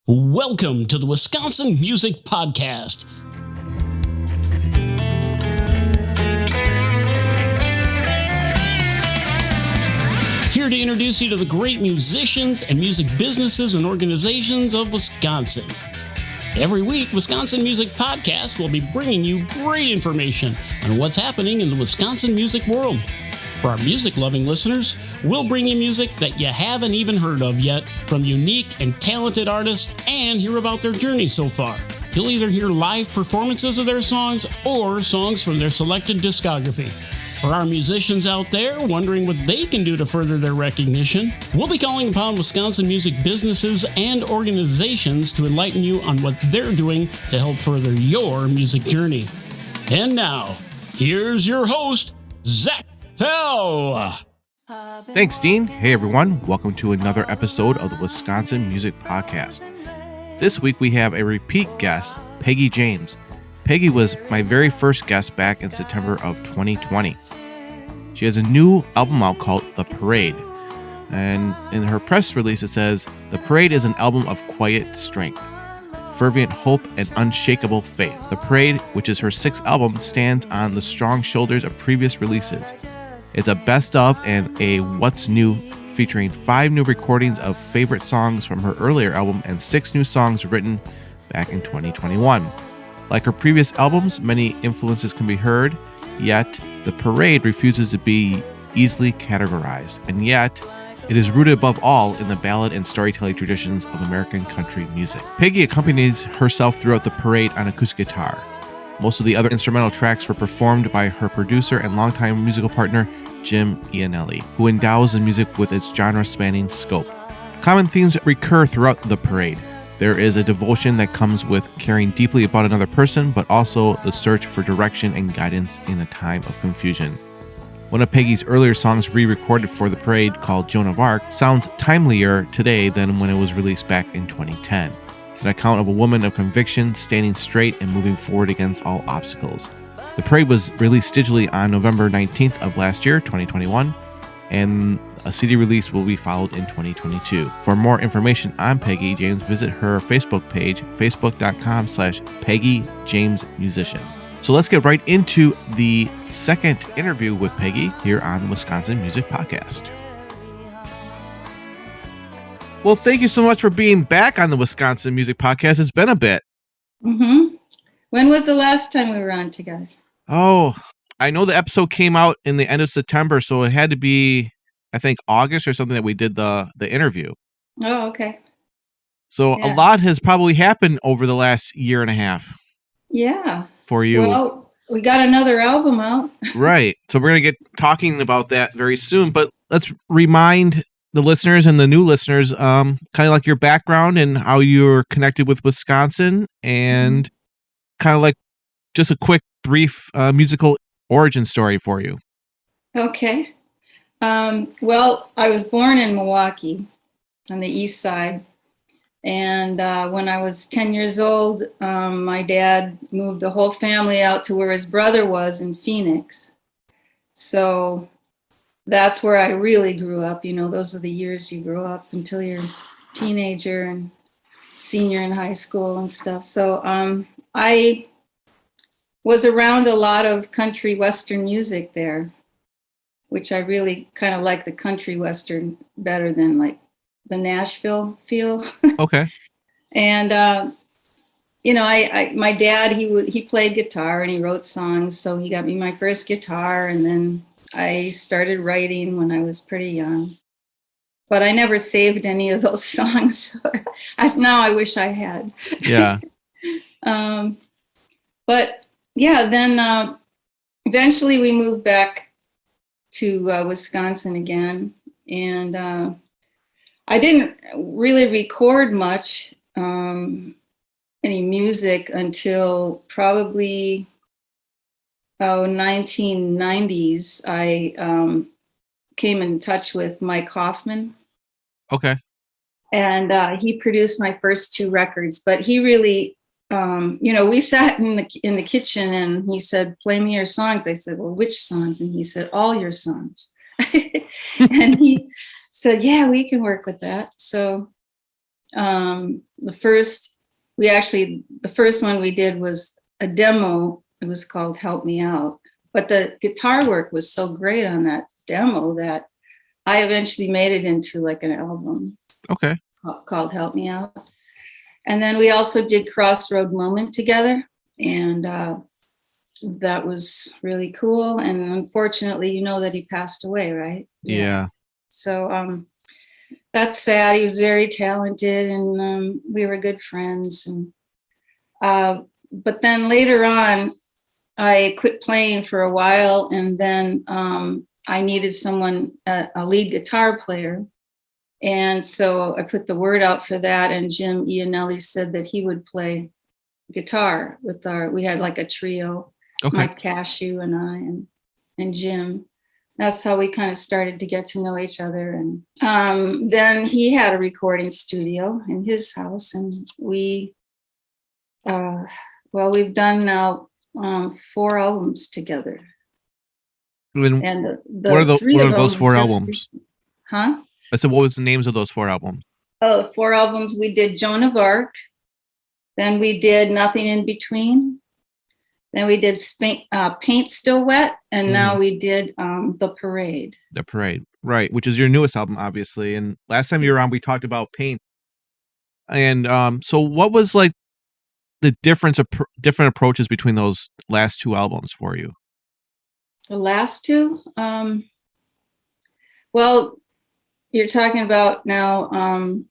Welcome to the Wisconsin Music Podcast. Here to introduce you to the great musicians and music businesses and organizations of Wisconsin. Every week, Wisconsin Music Podcast will be bringing you great information on what's happening in the Wisconsin music world. For our music-loving listeners, we'll bring you music that you haven't even heard of yet from unique and talented artists and hear about their journey so far. You'll either hear live performances of their songs or songs from their selected discography. For our musicians out there wondering what they can do to further their recognition, we'll be calling upon Wisconsin music businesses and organizations to enlighten you on what they're doing to help further your music journey. And now, here's your host, Zach Phil. Thanks, Dean. Hey, everyone. Welcome to another episode of the Wisconsin Music Podcast. This week, we have a repeat guest, Peggy James. Peggy was my very first guest back in September of 2020. She has a new album out called The Parade. And in her press release, it says, "The Parade is an album of quiet strength, fervent hope, and unshakable faith. The Parade, which is her sixth album, stands on the strong shoulders of previous releases. It's a best of and a what's new, featuring 5 new recordings of favorite songs from her earlier album and 6 new songs written back in 2021. Like her previous albums, many influences can be heard, yet The Parade refuses to be easily categorized, and yet it is rooted above all in the ballad and storytelling traditions of American country music." Peggy accompanies herself throughout The Parade on acoustic guitar. Most of the other instrumental tracks were performed by her producer and longtime musical partner, Jim Iannelli, who endows the music with its genre-spanning scope. Common themes recur throughout The Parade. There is a devotion that comes with caring deeply about another person, but also the search for direction and guidance in a time of confusion. One of Peggy's earlier songs re-recorded for The Parade, called Joan of Arc, sounds timelier today than when it was released back in 2010. It's an account of a woman of conviction, standing straight and moving forward against all obstacles. The Parade was released digitally on November 19th of last year, 2021, and a CD release will be followed in 2022. For more information on Peggy James, visit her Facebook page, facebook.com/Peggy James Musician. So let's get right into the second interview with Peggy here on the Wisconsin Music Podcast. Well, thank you so much for being back on the Wisconsin Music Podcast. It's been a bit. Mm-hmm. When was the last time we were on together? Oh, I know the episode came out in the end of September, so it had to be, I think, August or something that we did the interview. Oh, okay. So Yeah. A lot has probably happened over the last year and a half. Yeah. For you. Well, we got another album out. Right. So we're going to get talking about that very soon, but let's remind the listeners and the new listeners kind of like your background and how you're connected with Wisconsin, and kind of like just a quick, brief musical origin story for you. Okay. Well, I was born in Milwaukee on the east side. And when I was 10 years old, my dad moved the whole family out to where his brother was in Phoenix. So that's where I really grew up. You know, those are the years you grow up until you're a teenager and senior in high school and stuff. So I was around a lot of country western music there, which I really kind of like the country western better than like the Nashville feel. Okay. And you know, my dad, he played guitar and he wrote songs, so he got me my first guitar, and then I started writing when I was pretty young. But I never saved any of those songs. Now I wish I had. Yeah. But yeah, then eventually we moved back to Wisconsin again, and I didn't really record much, any music until probably 1990s. I came in touch with Mike Hoffman. Okay. And he produced my first 2 records, but he really, you know, we sat in the kitchen and he said, "Play me your songs." I said, "Well, which songs?" And he said, "All your songs." And he said, "Yeah, we can work with that." So The first one we did was a demo. It was called Help Me Out. But the guitar work was so great on that demo that I eventually made it into like an album. Okay. Called Help Me Out. And then we also did Crossroad Moment together. And that was really cool. And unfortunately, you know that he passed away, right? Yeah. So that's sad. He was very talented, and we were good friends. And but then later on, I quit playing for a while, and then I needed someone, a lead guitar player. And so I put the word out for that, and Jim Iannelli said that he would play guitar with we had like a trio, Okay. Mike Cashew and I and Jim. That's how we kind of started to get to know each other. And then he had a recording studio in his house, and we've done now 4 albums together. And what are those 4 albums? Huh? I said, what was the names of those 4 albums? Oh, the 4 albums, we did Joan of Arc. Then we did Nothing in Between. Then we did Paint Still Wet. And now we did The Parade. The Parade, right, which is your newest album, obviously. And last time you were on, we talked about Paint. And so what was like the different approaches between those last 2 albums for you? The last 2? Well, you're talking about now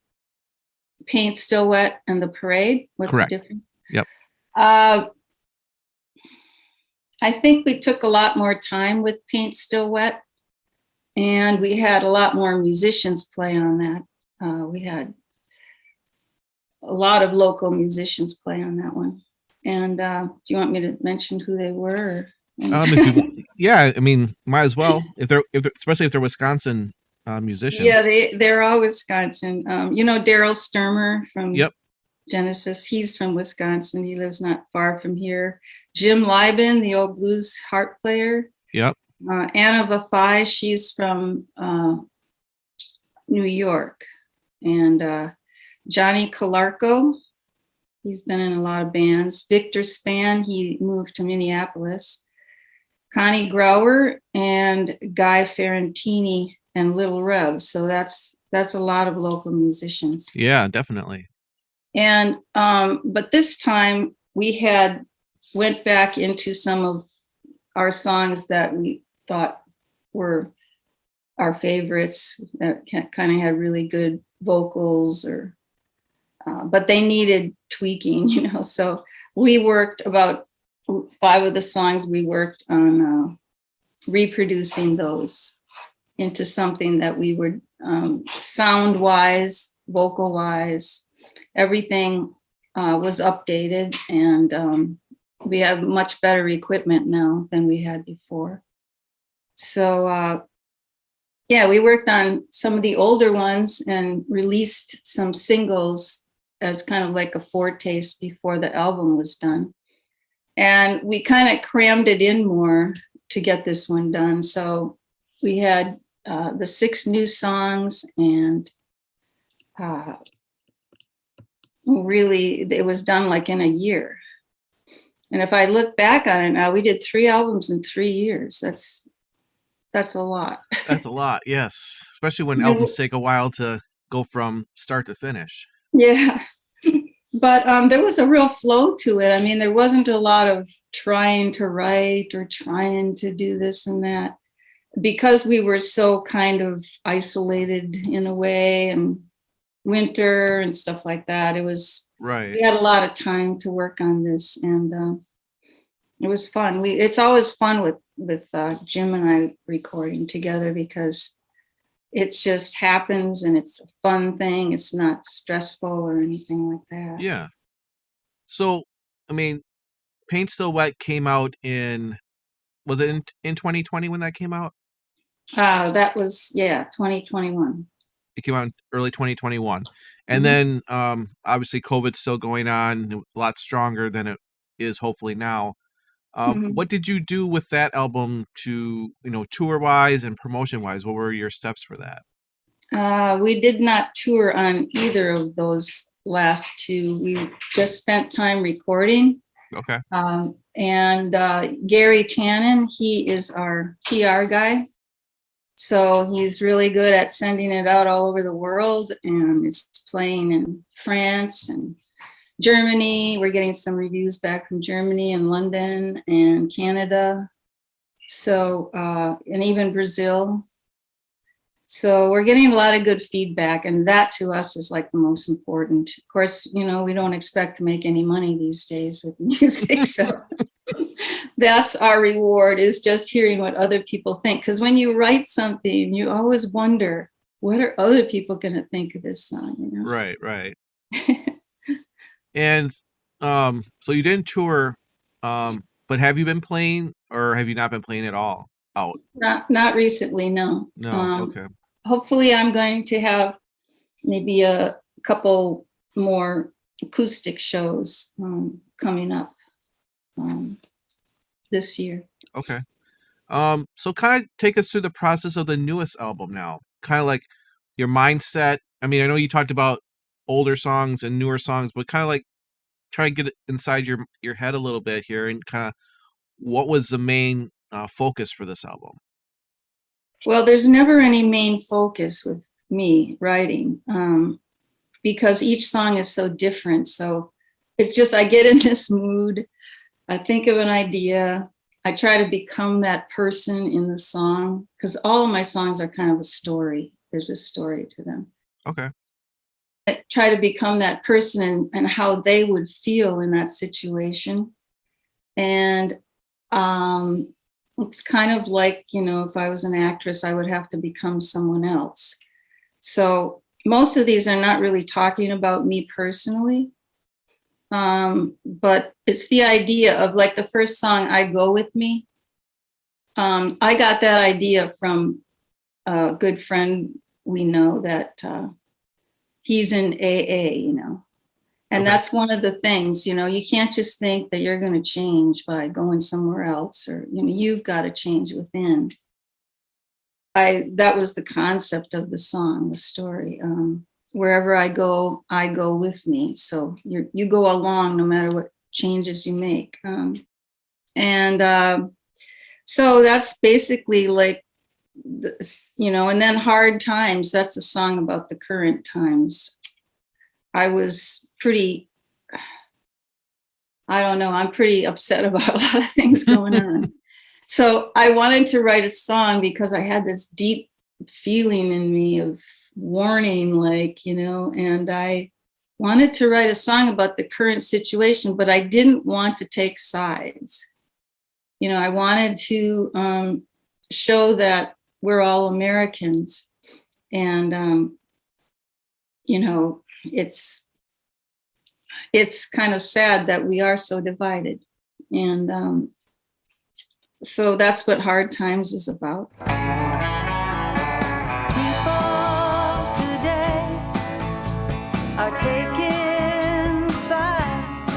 Paint Still Wet and The Parade. What's Correct. The difference? Yep. I think we took a lot more time with Paint Still Wet, and we had a lot more musicians play on that. We had a lot of local musicians play on that one. And do you want me to mention who they were? If you want, yeah, I mean, might as well. Especially if they're Wisconsin musicians. Yeah, they're all Wisconsin. You know Daryl Sturmer from Genesis. He's from Wisconsin. He lives not far from here. Jim Lieben, the old blues harp player. Yep. Anna Vafai, she's from New York. And Johnny Calarco, he's been in a lot of bands. Victor Span, he moved to Minneapolis. Connie Grauer and Guy Ferrantini and Little Rev. So that's a lot of local musicians. Yeah, definitely. And but this time we went back into some of our songs that we thought were our favorites, that kind of had really good vocals, but they needed tweaking, you know. So we worked about 5 of the songs. We worked on reproducing those into something that we would sound wise, vocal wise, everything was updated, and we have much better equipment now than we had before. So we worked on some of the older ones and released some singles as kind of like a foretaste before the album was done. And we kind of crammed it in more to get this one done. So we had the 6 new songs, and really it was done like in a year. And if I look back on it now, we did 3 albums in 3 years. That's a lot. That's a lot, yes. Especially when albums take a while to go from start to finish. Yeah. But there was a real flow to it. I mean, there wasn't a lot of trying to write or trying to do this and that, because we were so kind of isolated in a way, and winter and stuff like that. It was, right. We had a lot of time to work on this, and it was fun. It's always fun with Jim and I recording together, because it just happens and it's a fun thing. It's not stressful or anything like that. Yeah. So, I mean, Paint Still Wet came out was it in 2020 when that came out? That was, 2021. It came out in early 2021. And then, obviously, COVID's still going on, a lot stronger than it is hopefully now. What did you do with that album to, tour-wise and promotion-wise? What were your steps for that? We did not tour on either of those last two. We just spent time recording. Okay. And Gary Tannen, he is our PR guy. So he's really good at sending it out all over the world, and it's playing in France and Germany. We're getting some reviews back from Germany and London and Canada. So, and even Brazil. So we're getting a lot of good feedback, and that to us is like the most important. Of course, you know, we don't expect to make any money these days with music. So that's our reward, is just hearing what other people think. Because when you write something, you always wonder, what are other people going to think of this song? You know? Right. And so you didn't tour, but have you been playing, or have you not been playing at all out? Not recently, no. No. Okay. Hopefully I'm going to have maybe a couple more acoustic shows coming up this year. Okay. So kind of take us through the process of the newest album now. Kind of like your mindset. I mean, I know you talked about older songs and newer songs, but kind of like try to get it inside your head a little bit here, and kind of what was the main focus for this album? Well, there's never any main focus with me writing because each song is so different. So it's just I get in this mood, I think of an idea, I try to become that person in the song, because all of my songs are kind of a story. There's a story to them. Okay. I try to become that person and how they would feel in that situation. And it's kind of like, you know, if I was an actress, I would have to become someone else. So most of these are not really talking about me personally. But it's the idea of, like, the first song, I Go With Me. I got that idea from a good friend we know that he's in AA, you know. And Okay. that's one of the things, you know, you can't just think that you're going to change by going somewhere else, or, you know, you've got to change within. That was the concept of the song, the story. Wherever I go with me. So you go along no matter what changes you make. So that's basically like, you know, and then Hard Times, that's a song about the current times. I was pretty, I don't know, I'm pretty upset about a lot of things going on. So I wanted to write a song because I had this deep feeling in me of warning, like, you know, and I wanted to write a song about the current situation, but I didn't want to take sides. You know, I wanted to show that we're all Americans, and you know, it's kind of sad that we are so divided, and so that's what Hard Times is about. Are taking sides,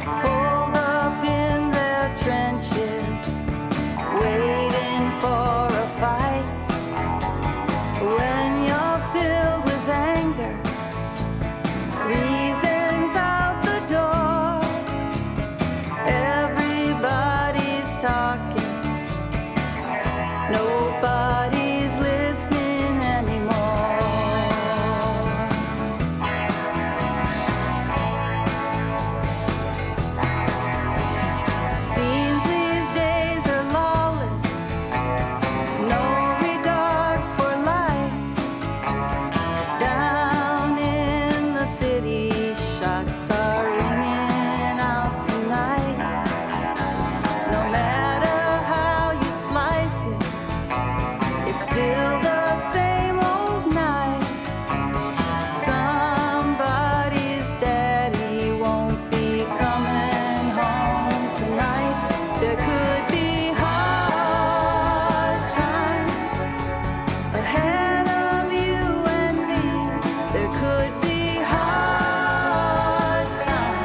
hold up in their trenches, waiting for a fight. When you're filled with anger, reasons out the door, everybody's talking, nobody's listening anymore. Seems these days are lawless, no regard for life. Down in the city, shots are ringing out tonight. No matter how you slice it, it's still the same old night. Somebody's daddy won't be coming home tonight. There could be hard times ahead of you and me. There could be hard times.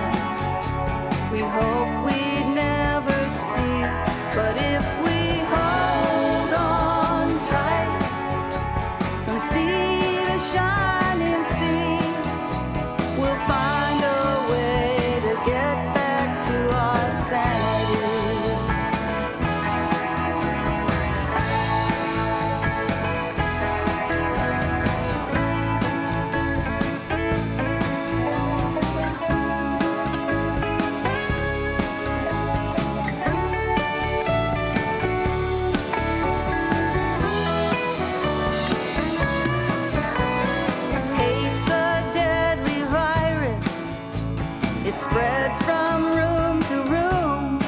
spreads from room to room.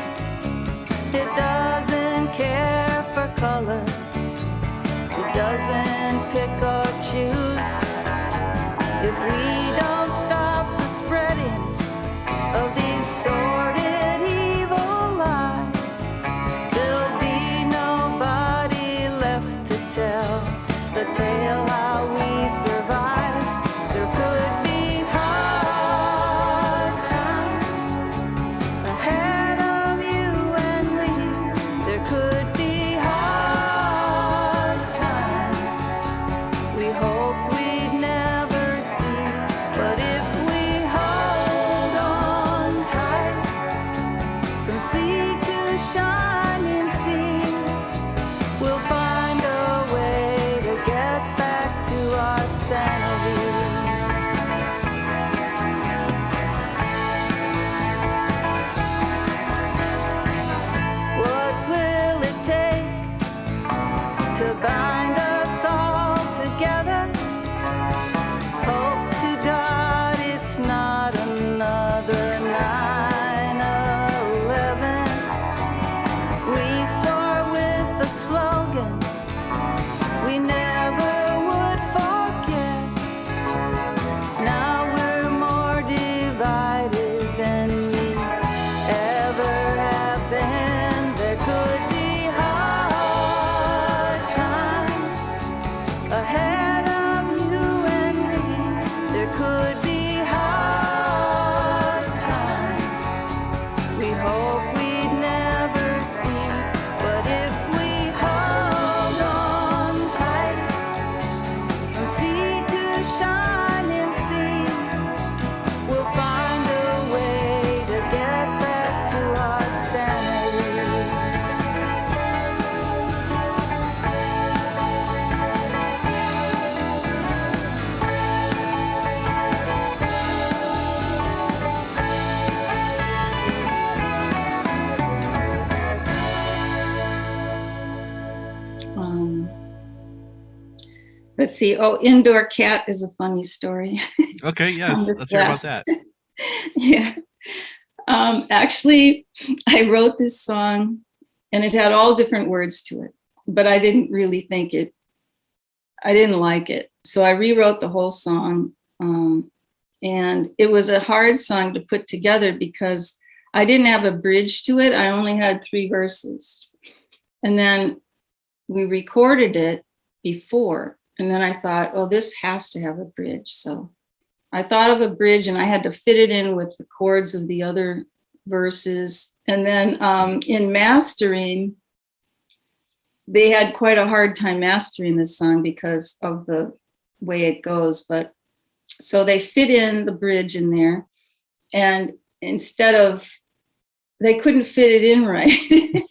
It doesn't care for color. It doesn't pick or choose. If we don't stop the spreading of these sordid evil lies, there'll be nobody left to tell the tale how we survive. There could be hard times ahead of you and me. There could be hard times we hoped we'd never see. But if we hold on tight from sea to shining sea, we'll find a way to get back to our sanity. What will it take to bind us all together? Hope to God it's not another 9/11. We swore with a slogan we never would forget. Now we're more divided than we ever have been. There could be hard times ahead of you and me. There could be hard times we hope we'd never see. But if we hold on tight from sea to shining sea, we'll find a way to get back to our sanity. Let's see. Oh, indoor cat is a funny story. Okay, yes, This let's hear about last- that. Yeah. Actually, I wrote this song and it had all different words to it, but I didn't really think it, I didn't like it. So I rewrote the whole song. And it was a hard song to put together because I didn't have a bridge to it. I only had 3 verses. And then we recorded it before. And then I thought, oh, this has to have a bridge. So I thought of a bridge and I had to fit it in with the chords of the other verses. And then in mastering, they had quite a hard time mastering this song because of the way it goes. But so they fit in the bridge in there. And instead of, they couldn't fit it in right.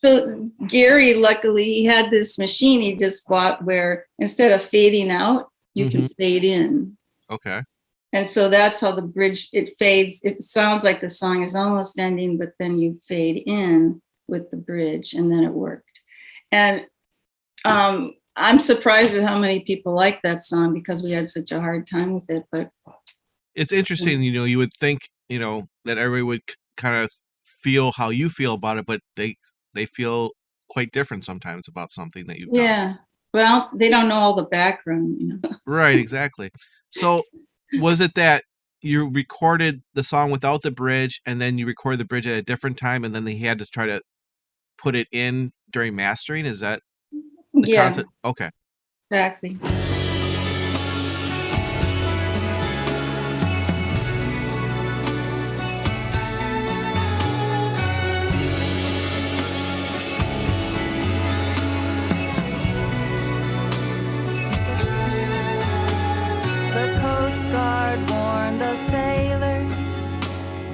So Gary, luckily, he had this machine he just bought where instead of fading out, you can fade in. Okay. And so that's how the bridge, it fades. It sounds like the song is almost ending, but then you fade in with the bridge and then it worked. And I'm surprised at how many people like that song because we had such a hard time with it. But It's interesting, you would think, that everybody would kind of feel how you feel about it, but they feel quite different sometimes about something that you've done. yeah, but they don't know all the background, Right, exactly. So was it that you recorded the song without the bridge and then you recorded the bridge at a different time and then they had to try to put it in during mastering? Is that the Yeah, concept? Okay. exactly. The Coast Guard warned the sailors,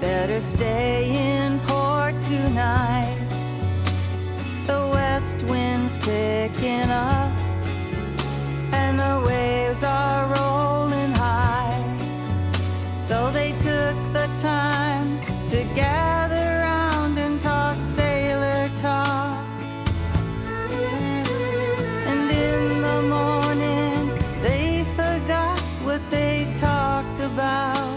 better stay in port tonight. The west wind's picking up and the waves are rolling high. So they took the time to gather round and talk sailor talk. And in the morning they forgot what they talked about.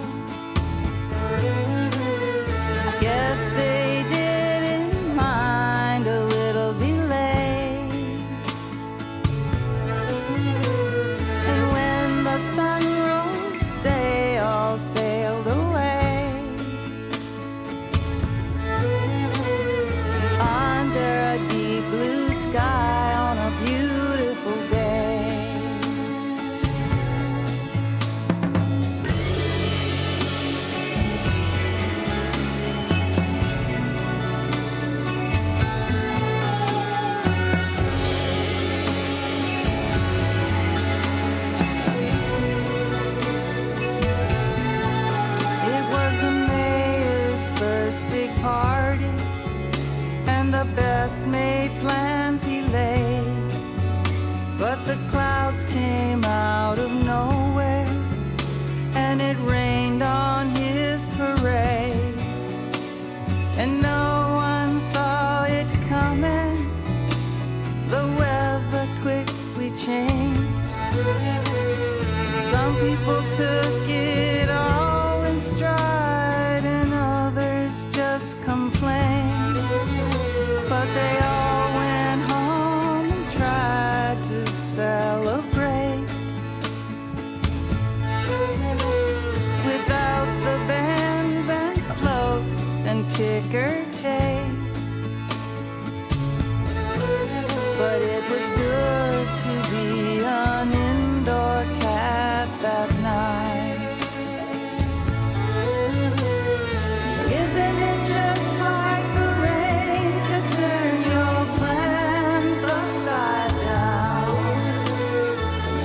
best made plans he laid, but the clouds came out of nowhere, and it rained on his parade, and no one saw it coming. The weather quickly changed. Some people took it all in stride, and others just complained. But they all went home and tried to celebrate without the bands and floats and ticker tape. But it was good to be an indoor cat that night. Isn't it just like the rain to turn your plans upside down?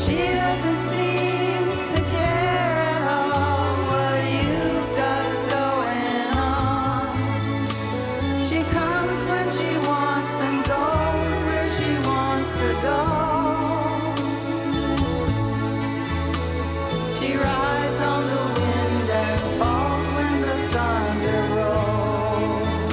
She doesn't seem to care at all what you've got going on. She comes when she wants and goes where she wants to go. She rides on the wind and falls when the thunder rolls.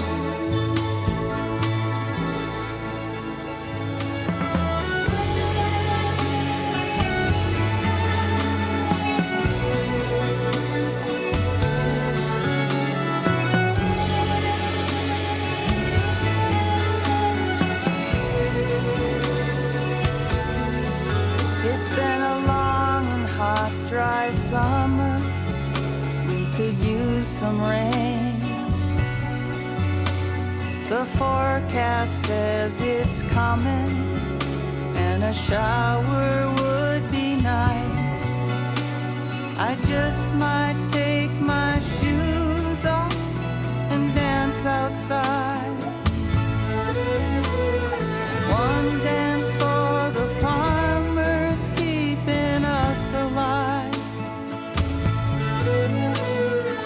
It's been a long and hot, dry summer. We could use some rain. The forecast says it's coming, and a shower would be nice. I just might take my shoes off and dance outside. One dance for the farmers, keeping us alive.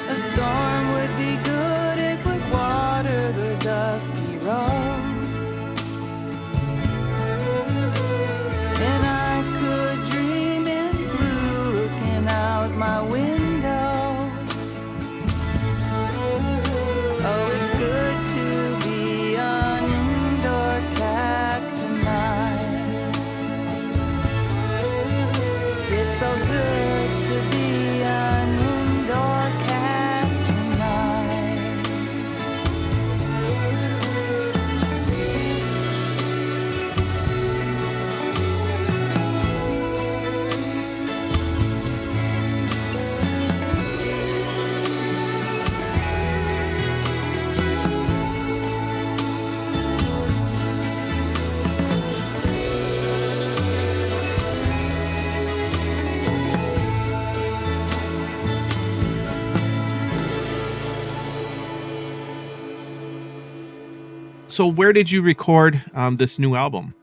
A storm would be good, it would water the dusty road. And I could dream in blue, looking out my window. Oh, it's good to be an indoor cat tonight. It's so good to be an indoor cat tonight. So where did you record this new album?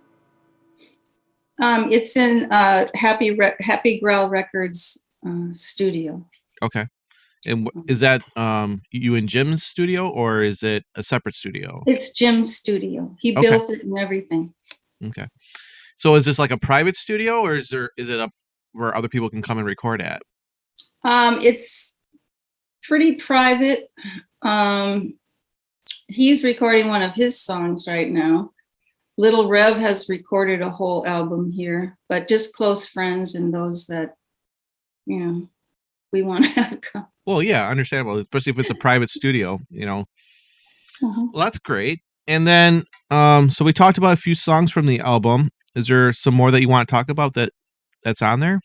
It's in Happy Growl Records studio. Okay. And is that you and Jim's studio, or is it a separate studio? It's Jim's studio. He Okay. built it and everything. Okay. So is this like a private studio, or is it up where other people can come and record at? It's pretty private. He's recording one of his songs right now. Little Rev has recorded a whole album here, but just close friends and those that, we want to have come. Well, yeah, understandable, especially if it's a private studio, Uh-huh. Well, that's great. And then, so we talked about a few songs from the album. Is there some more that you want to talk about that's on there?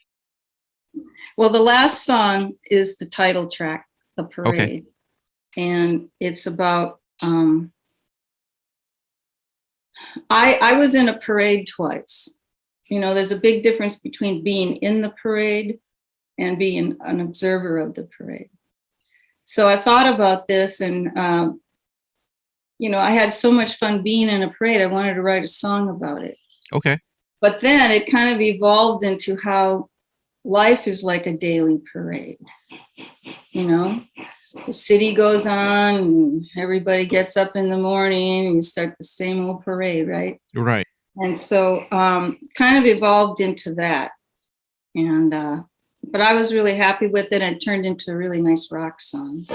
Well, the last song is the title track, The Parade. Okay. And it's about, I was in a parade twice. There's a big difference between being in the parade and being an observer of the parade. So I thought about this and, I had so much fun being in a parade. I wanted to write a song about it. Okay. But then it kind of evolved into how life is like a daily parade, the city goes on, and everybody gets up in the morning, and you start the same old parade, right? Right. And so kind of evolved into that. And but I was really happy with it, and it turned into a really nice rock song.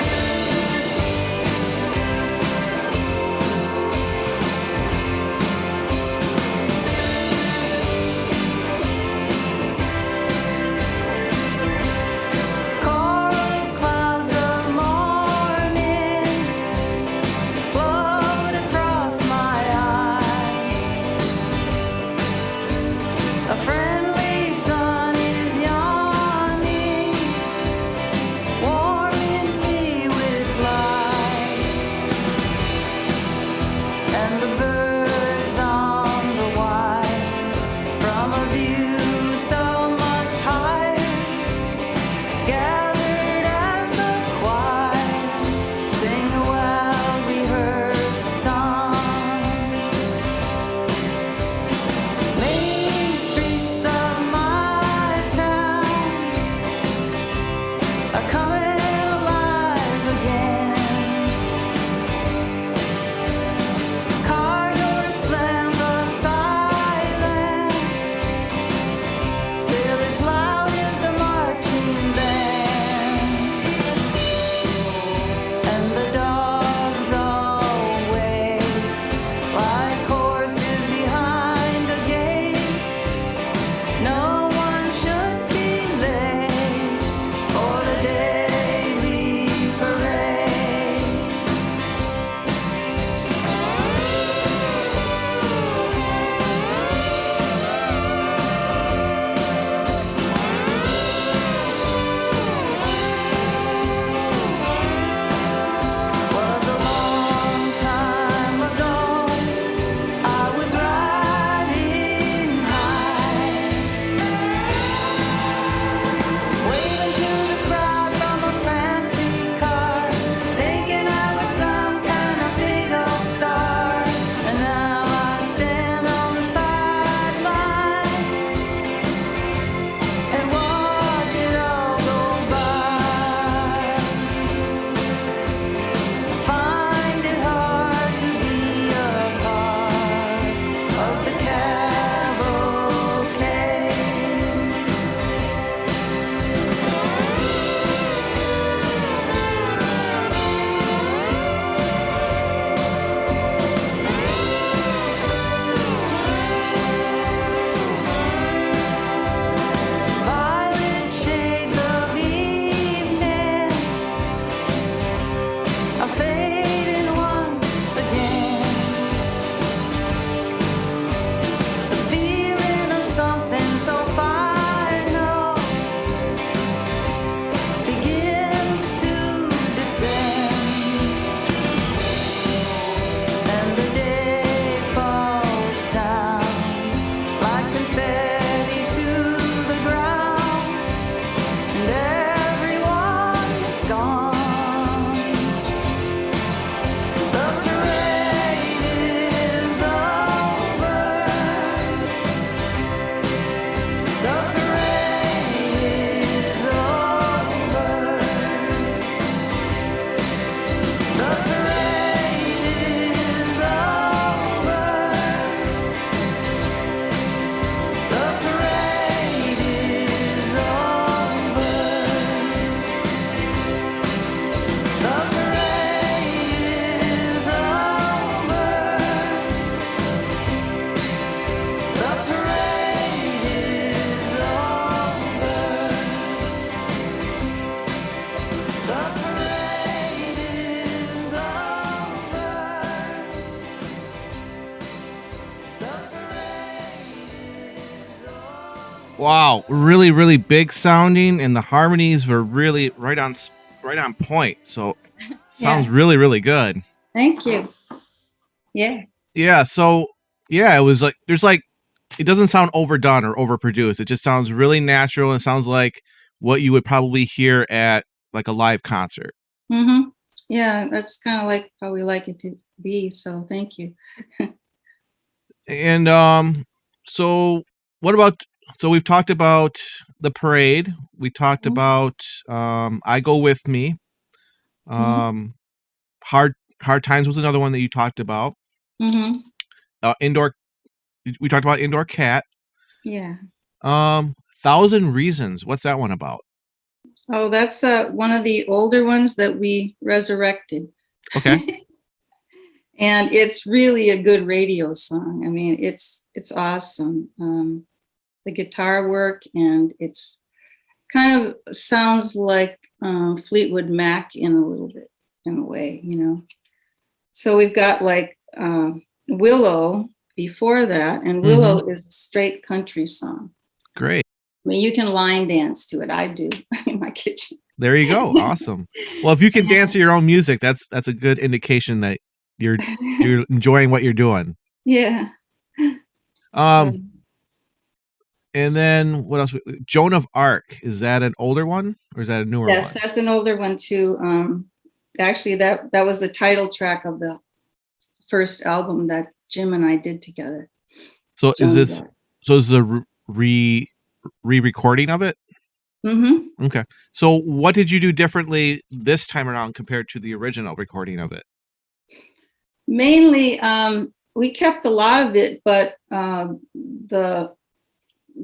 Wow, really, really big sounding, and the harmonies were really right on point. So sounds really, really good. Thank you. Yeah. Yeah. So yeah, it was like it doesn't sound overdone or overproduced. It just sounds really natural, and it sounds like what you would probably hear at like a live concert. Mm-hmm. Yeah, that's kind of like how we like it to be. So thank you. And so what about? So we've talked about the parade. We talked Mhm. about I Go With Me. Hard Times was another one that you talked about. Mm-hmm. Indoor. We talked about Indoor Cat. Yeah. 1,000 Reasons. What's that one about? Oh, that's one of the older ones that we resurrected. Okay. And it's really a good radio song. I mean, it's awesome. The guitar work, and it's kind of sounds like Fleetwood Mac in a way, you know. So we've got like Willow before that, and Willow is a straight country song. Great. I mean, you can line dance to it. I do in my kitchen. There you go. Awesome. Well, if you can dance to your own music, that's a good indication that you're enjoying what you're doing. Yeah. And then what else? Joan of Arc. Is that an older one or is that a newer one? Yes, that's an older one too. Actually, that was the title track of the first album that Jim and I did together. So is this a re-recording of it? Mm-hmm. Okay. So what did you do differently this time around compared to the original recording of it? Mainly, we kept a lot of it, but the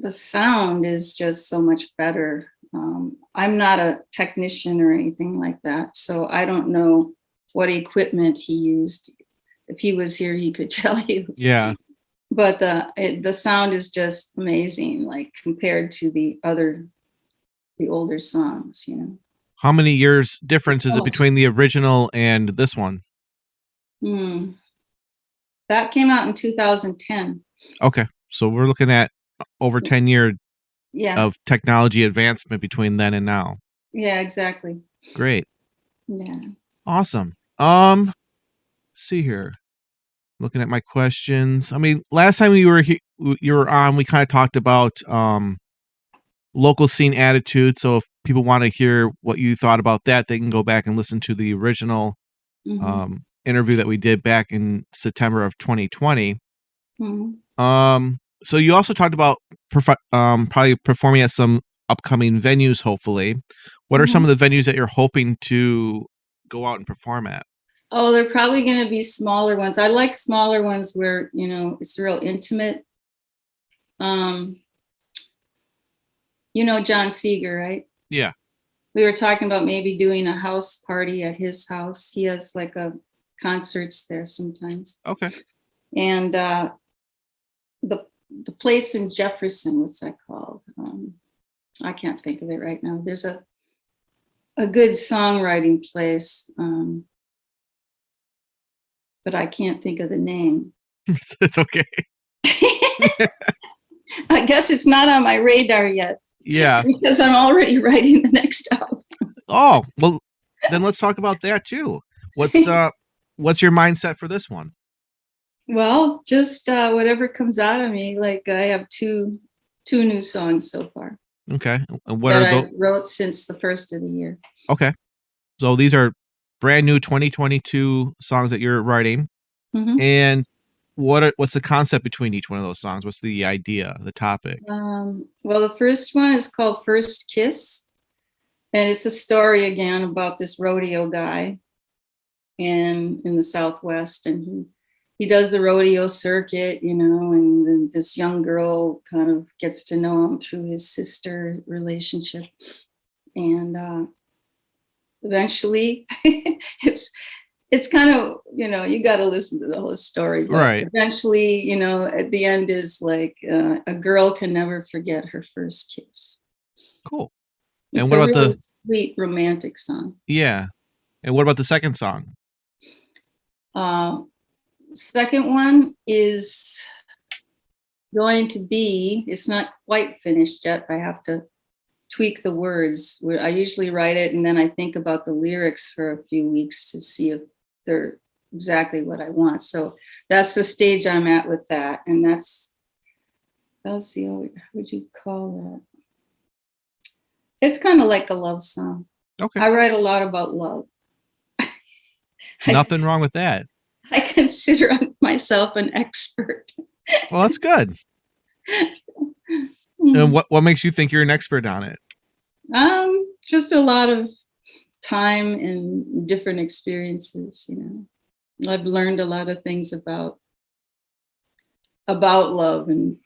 sound is just so much better. I'm not a technician or anything like that, so I don't know what equipment he used. If he was here, he could tell you. Yeah. But the sound is just amazing, like compared to the older songs, you know. How many years difference is it between the original and this one? That came out in 2010. Okay. So we're looking at over 10 years of technology advancement between then and now. Yeah, exactly. Great. Yeah. Awesome. See here. Looking at my questions. I mean, last time you were on, we kind of talked about local scene attitude. So if people want to hear what you thought about that, they can go back and listen to the original interview that we did back in September of 2020. So you also talked about probably performing at some upcoming venues, hopefully. What are some of the venues that you're hoping to go out and perform at? Oh, they're probably going to be smaller ones. I like smaller ones where, you know, it's real intimate. You know John Seeger, right? Yeah. We were talking about maybe doing a house party at his house. He has like concerts there sometimes. Okay. And the place in Jefferson, what's that called? I can't think of it right now. There's a good songwriting place, but I can't think of the name. It's okay. I guess it's not on my radar yet. Yeah. Because I'm already writing the next album. Oh, well, then let's talk about that too. What's your mindset for this one? Well, just whatever comes out of me. Like I have two new songs so far. Okay. And what I wrote since the first of the year. Okay. So these are brand new 2022 songs that you're writing. And what's the concept between each one of those songs? What's the idea, the topic? Well, the first one is called First Kiss. And it's a story again about this rodeo guy in the Southwest. And he does the rodeo circuit, you know, and then this young girl kind of gets to know him through his sister relationship. And eventually it's kind of, you know, you got to listen to the whole story. But right. Eventually, you know, at the end is like a girl can never forget her first kiss. Cool. It's and what about really the sweet romantic song? Yeah. And what about the second song? Second one is going to be, it's not quite finished yet. I have to tweak the words. I usually write it and then I think about the lyrics for a few weeks to see if they're exactly what I want. So that's the stage I'm at with that. And that's, let's see, how would you call that? It's kind of like a love song. Okay. I write a lot about love. Nothing wrong with that. I consider myself an expert. Well, that's good. And what makes you think you're an expert on it? Just a lot of time and different experiences, I've learned a lot of things about love and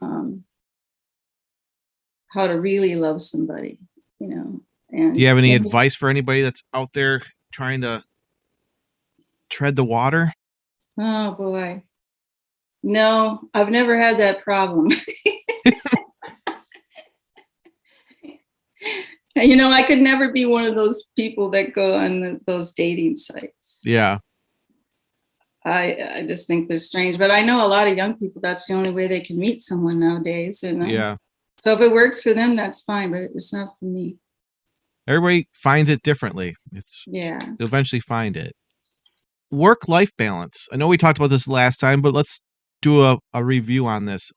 how to really love somebody, And Do you have any advice for anybody that's out there trying to tread the water? Oh boy. No, I've never had that problem. I could never be one of those people that go on those dating sites. Yeah. I just think they're strange, but I know a lot of young people, that's the only way they can meet someone nowadays. Yeah. So if it works for them, that's fine, but it's not for me. Everybody finds it differently. Yeah. They'll eventually find it. Work-life balance. I know we talked about this last time, but let's do a review on this.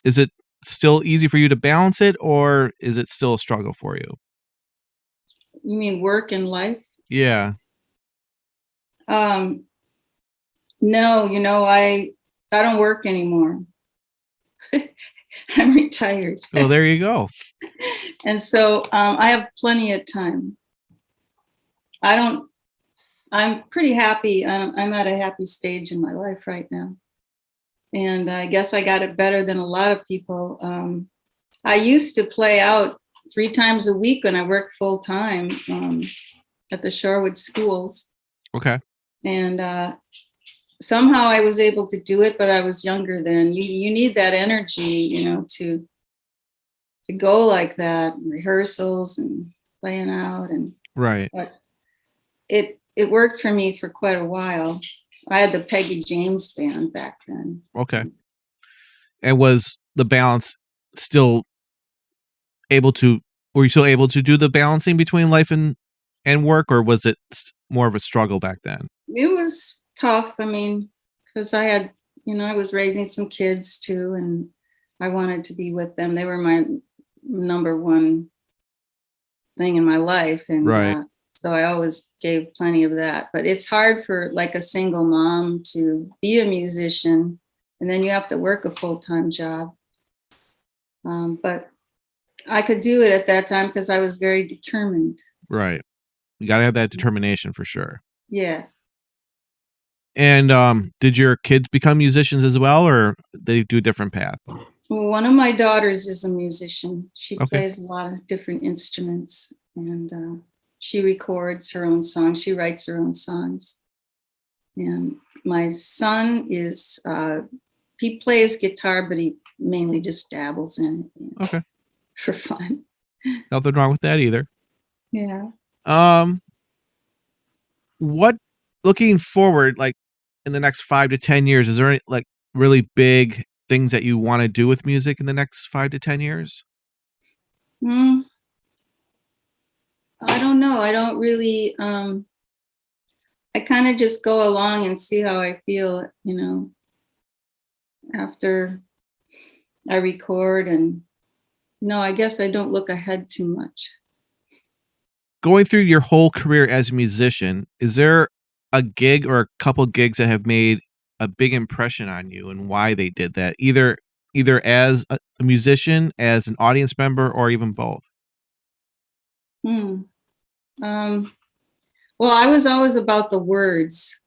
Is it still easy for you to balance it, or is it still a struggle for you? You mean work and life? Yeah. No, I don't work anymore. I'm retired. Oh, there you go. And so I have plenty of time. I'm pretty happy. I'm at a happy stage in my life right now. And I guess I got it better than a lot of people. I used to play out 3 times a week when I worked full time at the Shorewood schools. Okay. And somehow I was able to do it, but I was younger then. You need that energy, to go like that, rehearsals and playing out, and Right. but it worked for me for quite a while. I had the Peggy James band back then. Okay. And was the balance still were you still able to do the balancing between life and work, or was it more of a struggle back then? It was tough. I mean, because I had, I was raising some kids too, and I wanted to be with them. They were my number one thing in my life. And right. So I always gave plenty of that. But it's hard for like a single mom to be a musician, and then you have to work a full-time job. But I could do it at that time because I was very determined. Right. You got to have that determination for sure. Yeah. And did your kids become musicians as well, or they do a different path? Well, one of my daughters is a musician. She Okay. plays a lot of different instruments, and she records her own songs. She writes her own songs. And my son he plays guitar, but he mainly just dabbles in it. Okay. For fun. Nothing wrong with that either. Yeah. What, looking forward, like in the next 5 to 10 years, is there any like really big things that you want to do with music in the next 5 to 10 years? I don't know. I don't really, I kind of just go along and see how I feel, after I record. And no, I guess I don't look ahead too much. Going through your whole career as a musician, is there a gig or a couple gigs that have made a big impression on you, and why they did that? Either as a musician, as an audience member, or even both? Well, I was always about the words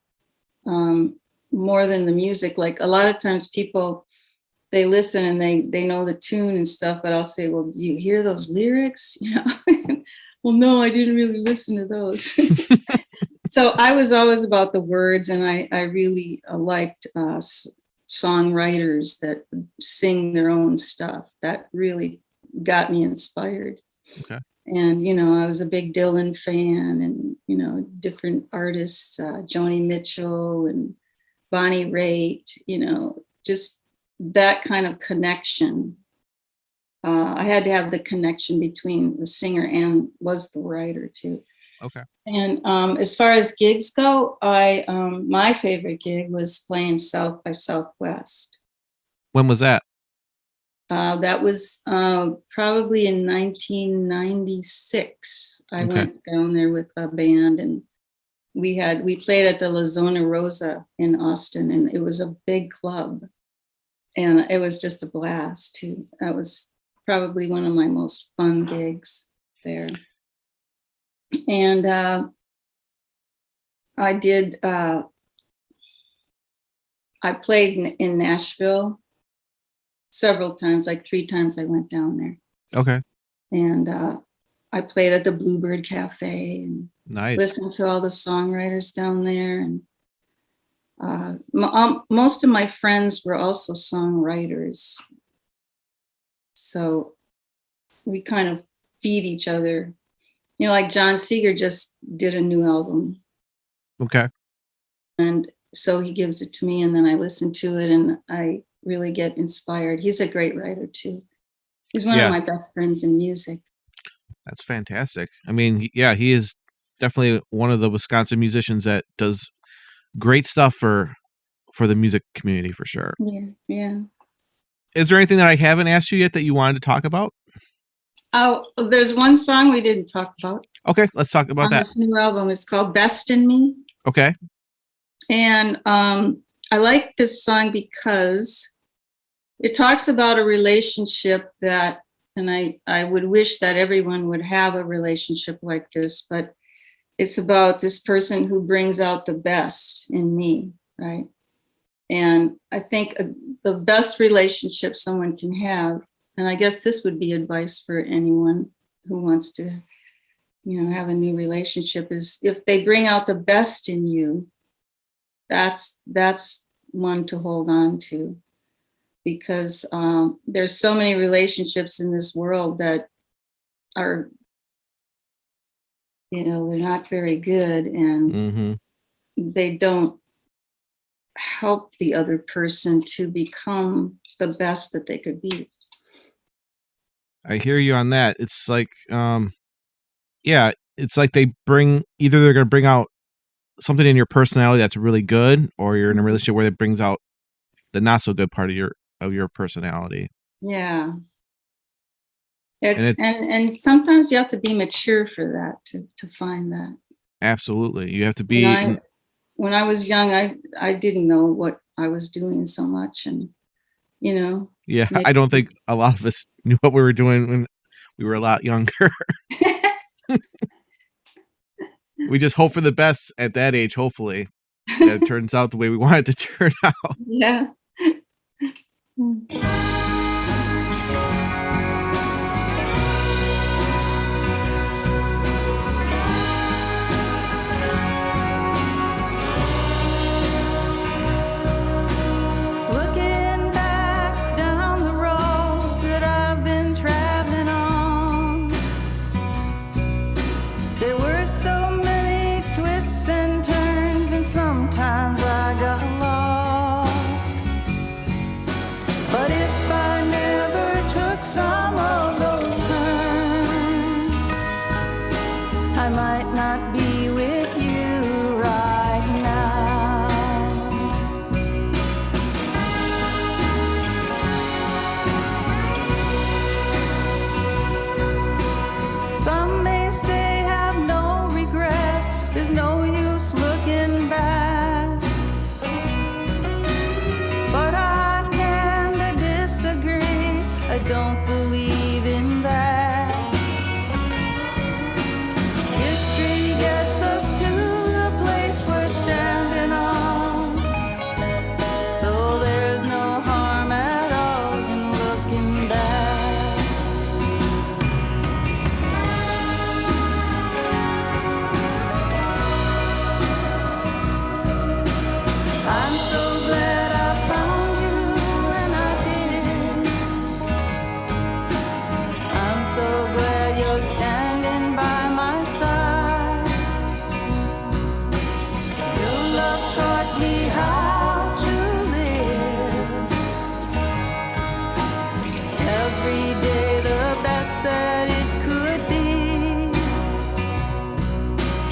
more than the music. Like a lot of times people, they listen and they know the tune and stuff, but I'll say, well, do you hear those lyrics? Well, no, I didn't really listen to those. So I was always about the words, and I really liked songwriters that sing their own stuff. That really got me inspired. Okay. And, I was a big Dylan fan, and, different artists, Joni Mitchell and Bonnie Raitt, just that kind of connection. I had to have the connection between the singer and was the writer too. Okay. And as far as gigs go, my favorite gig was playing South by Southwest. When was that? That was probably in 1996. I went down there with a band, and we played at the La Zona Rosa in Austin, and it was a big club, and it was just a blast too. That was probably one of my most fun gigs there. And I did, I played in Nashville several times, like 3 times I went down there. Okay. And I played at the Bluebird Cafe and Nice. listened to all the songwriters down there. And most of my friends were also songwriters. So we kind of feed each other. You know, like John Seeger just did a new album. Okay. And so he gives it to me, and then I listen to it, and I really get inspired. He's a great writer too. He's one of my best friends in music. That's fantastic. I mean, he is definitely one of the Wisconsin musicians that does great stuff for the music community, for sure. Yeah. Is there anything that I haven't asked you yet that you wanted to talk about? Oh, there's one song we didn't talk about. Okay, let's talk about that. This new album. It's called Best in Me. Okay. And I like this song because it talks about a relationship that, and I would wish that everyone would have a relationship like this, but it's about this person who brings out the best in me, right? And I think the best relationship someone can have, and I guess this would be advice for anyone who wants to, you know, have a new relationship, is if they bring out the best in you, that's one to hold on to, because there's so many relationships in this world that are, you know, they're not very good, and they don't help the other person to become the best that they could be. I hear you on that. It's like, it's like they're going to bring out something in your personality that's really good, or you're in a relationship where it brings out the not so good part of your personality. Yeah. And sometimes you have to be mature for that, to find that. Absolutely. You have to be. When I was young, I didn't know what I was doing so much, and, you know. Yeah, I don't think a lot of us knew what we were doing when we were a lot younger. We just hope for the best at that age, hopefully. That it turns out the way we want it to turn out. Yeah. Looking back down the road that I've been traveling on, there were so many twists and turns, and sometimes I got lost. But if I never took some of those turns, I might not be with you right now. Some may say have no regrets, there's no use looking back, but I tend to disagree. I don't believe in that. History gets us to the place we're standing on, so there's no harm at all in looking back. I'm so glad I found you when I did. I'm so glad you're standing by my side. Your love taught me how to live. Every day the best that it could be,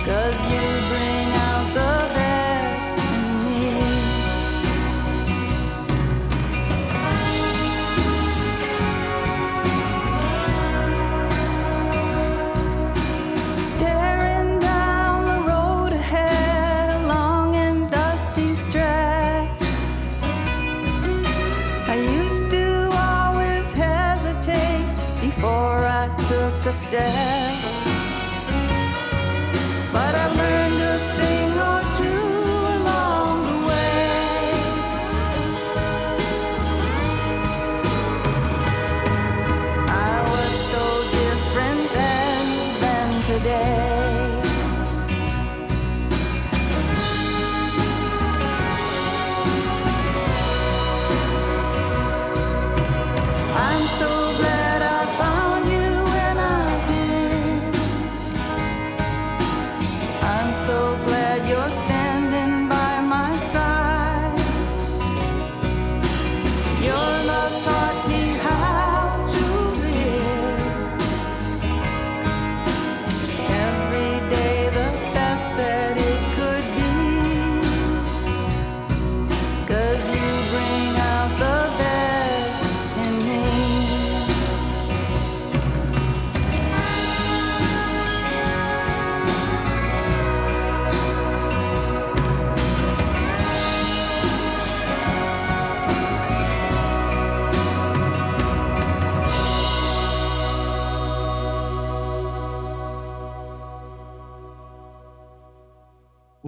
'cause you bring out the best in me. Staring down the road ahead, a long and dusty stretch, I used to always hesitate before I took a step.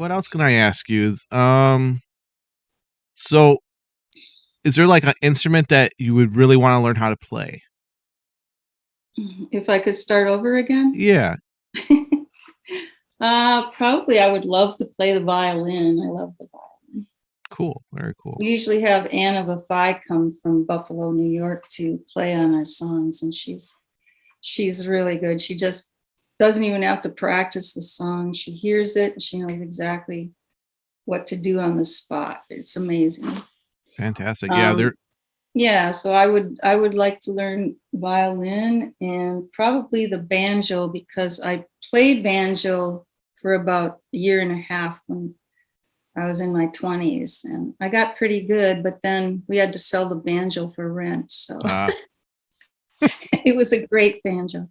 what else can I ask you? So is there like an instrument that you would really want to learn how to play? If I could start over again? Yeah. Probably I would love to play the violin. I love the violin. Cool. Very cool. We usually have Anna Vafai come from Buffalo, New York to play on our songs, and she's really good. She just doesn't even have to practice the song. She hears it and she knows exactly what to do on the spot. It's amazing. Fantastic. Yeah, Yeah, so I would like to learn violin and probably the banjo, because I played banjo for about a year and a half when I was in my 20s, and I got pretty good, but then we had to sell the banjo for rent. So it was a great banjo.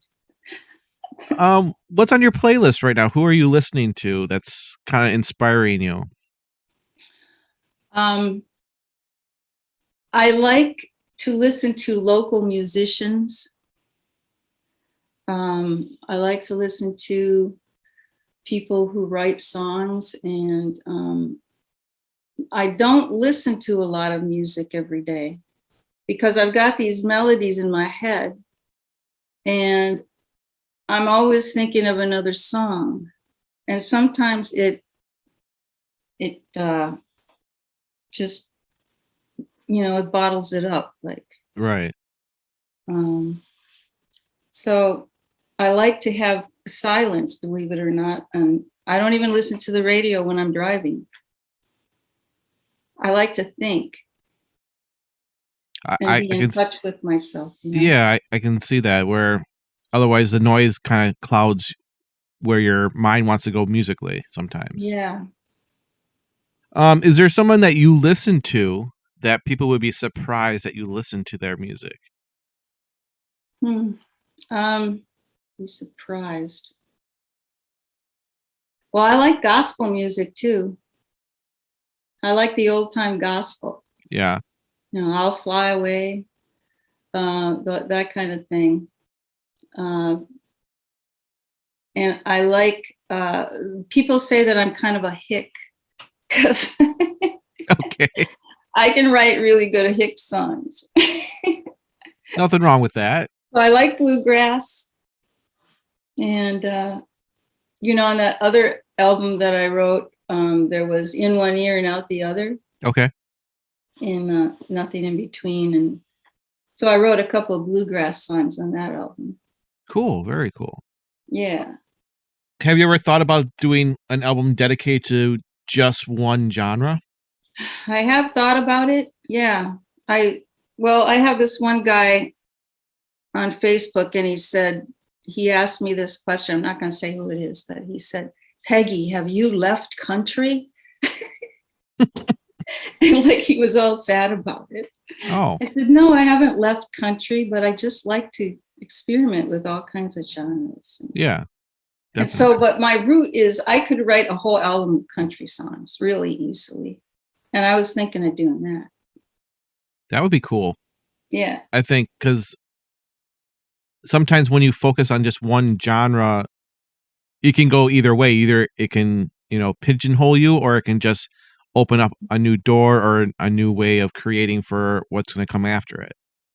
What's on your playlist right now? Who are you listening to that's kind of inspiring you? I like to listen to local musicians. I like to listen to people who write songs, and I don't listen to a lot of music every day because I've got these melodies in my head and I'm always thinking of another song. And sometimes it just, it bottles it up, like. Right. So I like to have silence, believe it or not. And I don't even listen to the radio when I'm driving. I like to think and be in touch with myself. Yeah, I can see that, where otherwise the noise kind of clouds where your mind wants to go musically sometimes. Yeah. Is there someone that you listen to that people would be surprised that you listen to their music? Be surprised. Well, I like gospel music too. I like the old time gospel. Yeah. I'll Fly Away, that kind of thing. And I like, people say that I'm kind of a hick because Okay. I can write really good hick songs. Nothing wrong with that. So I like bluegrass. And, on that other album that I wrote, there was In One Ear and Out the Other. Okay. And Nothing in Between. And so I wrote a couple of bluegrass songs on that album. Cool. Very cool. Yeah. Have you ever thought about doing an album dedicated to just one genre? I have thought about it. Yeah. I have this one guy on Facebook, and he asked me this question. I'm not going to say who it is, but he said, "Peggy, have you left country?" And like he was all sad about it. Oh. I said, "No, I haven't left country, but I just like to experiment with all kinds of genres." Yeah. Definitely. And so, but my route is I could write a whole album of country songs really easily. And I was thinking of doing that. That would be cool. Yeah. I think because sometimes when you focus on just one genre, it can go either way. Either it can, pigeonhole you, or it can just open up a new door or a new way of creating for what's going to come after it.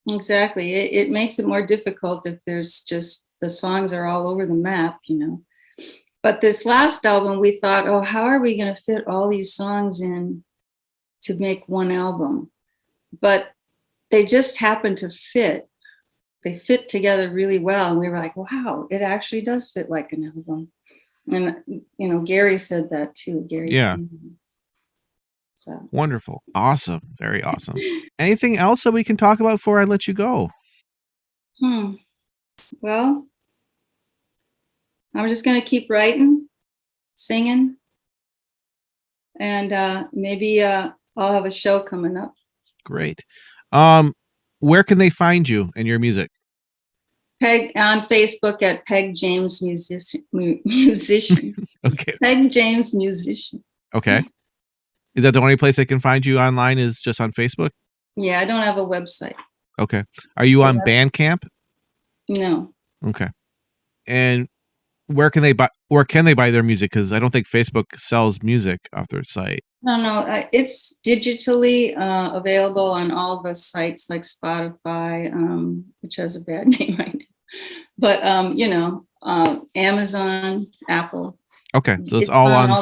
Exactly. It makes it more difficult if there's just the songs are all over the map, But this last album, we thought, oh, how are we going to fit all these songs in to make one album? But they just happened to fit. They fit together really well. And we were like, wow, it actually does fit like an album. And, Gary said that too. Gary. Yeah. So. Wonderful. Awesome. Very awesome. Anything else that we can talk about before I let you go? Well, I'm just going to keep writing, singing, and maybe I'll have a show coming up. Great. Where can they find you and your music? Peg on Facebook at Peg James Musician. Okay. Peg James Musician. Okay. Is that the only place they can find you online, is just on Facebook? Yeah, I don't have a website. Okay. Are you on Bandcamp? No. Okay. And where can they buy their music? Because I don't think Facebook sells music off their site. No, it's digitally available on all the sites like Spotify, which has a bad name right now. But Amazon, Apple. Okay, so it's all on.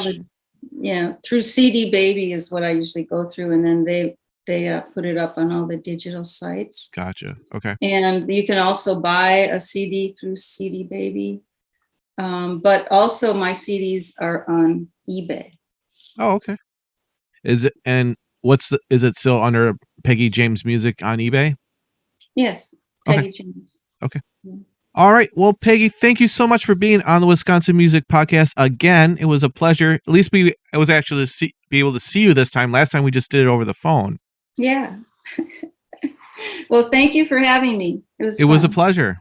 Through CD Baby is what I usually go through, and then they put it up on all the digital sites. Gotcha. Okay. And you can also buy a CD through CD Baby, but also my CDs are on eBay. Oh, okay. Is it still under Peggy James Music on eBay? Yes, Peggy James. Okay. Yeah. All right. Well, Peggy, thank you so much for being on the Wisconsin Music Podcast again. It was a pleasure. At least I was actually be able to see you this time. Last time we just did it over the phone. Yeah. Well, thank you for having me. It was a pleasure.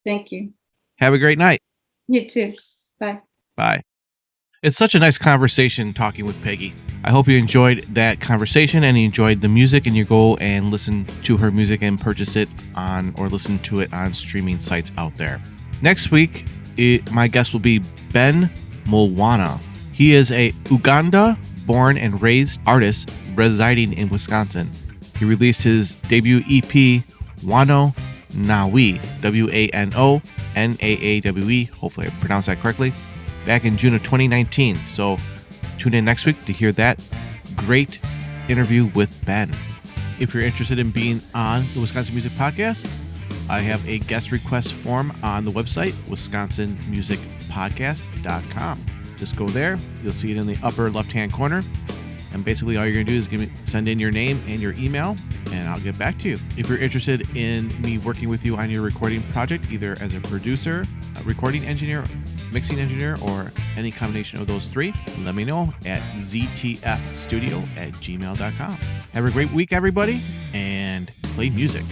Thank you. Have a great night. You too. Bye. Bye. It's such a nice conversation talking with Peggy. I hope you enjoyed that conversation and you enjoyed the music, and you go and listen to her music and purchase it or listen to it on streaming sites out there. Next week, my guest will be Ben Mulwana. He is a Uganda-born and raised artist residing in Wisconsin. He released his debut EP, Wano Nawi, WANONAAWE, hopefully I pronounced that correctly, back in June of 2019. So tune in next week to hear that great interview with Ben. If you're interested in being on the Wisconsin Music Podcast, I have a guest request form on the website, wisconsinmusicpodcast.com. Just go there. You'll see it in the upper left-hand corner. And basically all you're going to do is send in your name and your email, and I'll get back to you. If you're interested in me working with you on your recording project, either as a producer, a recording engineer, mixing engineer, or any combination of those three, let me know at ztfstudio@gmail.com. Have a great week, everybody, and play music.